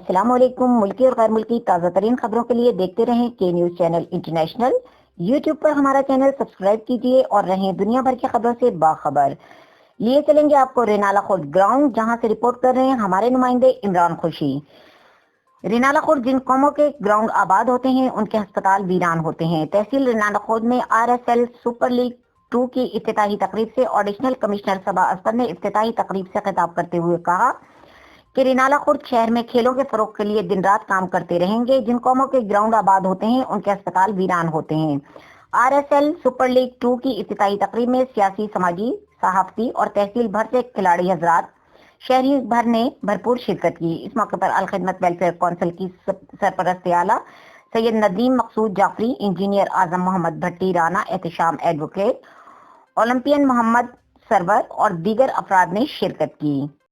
السلام علیکم۔ ملکی اور غیر ملکی تازہ ترین خبروں کے لیے دیکھتے رہیں کے نیوز چینل انٹرنیشنل۔ یوٹیوب پر ہمارا چینل سبسکرائب کیجیے اور رہیں دنیا بھر کی خبروں سے باخبر۔ لیے چلیں گے آپ کو رینالہ خورد گراؤنڈ، جہاں سے رپورٹ کر رہے ہیں ہمارے نمائندے عمران خوشی۔ رینالہ خورد جن قوموں کے گراؤنڈ آباد ہوتے ہیں ان کے ہسپتال ویران ہوتے ہیں۔ تحصیل رینالہ خورد میں RSL سپر لیگ 2 کی افتتاحی تقریب سے ایڈیشنل کمشنر صبا اسکر نے افتتاحی تقریب سے خطاب کرتے ہوئے کہا کہ رینالہ خورد شہر میں کھیلوں کے فروغ کے لیے دن رات کام کرتے رہیں گے۔ جن قوموں کے گراؤنڈ آباد ہوتے ہیں ان کے ہسپتال ویران ہوتے ہیں۔ RSL سپر لیگ 2 کی افتتاحی تقریب میں سیاسی، سماجی، صحافتی اور تحصیل بھر سے کھلاڑی حضرات، شہری بھر نے بھرپور شرکت کی۔ اس موقع پر الخدمت ویلفیئر کونسل کی سرپرست اعلیٰ سید ندیم مقصود جعفری، انجینئر اعظم محمد بھٹی رانا، احتشام ایڈوکیٹ، اولمپئن محمد سرور اور دیگر افراد نے شرکت کی۔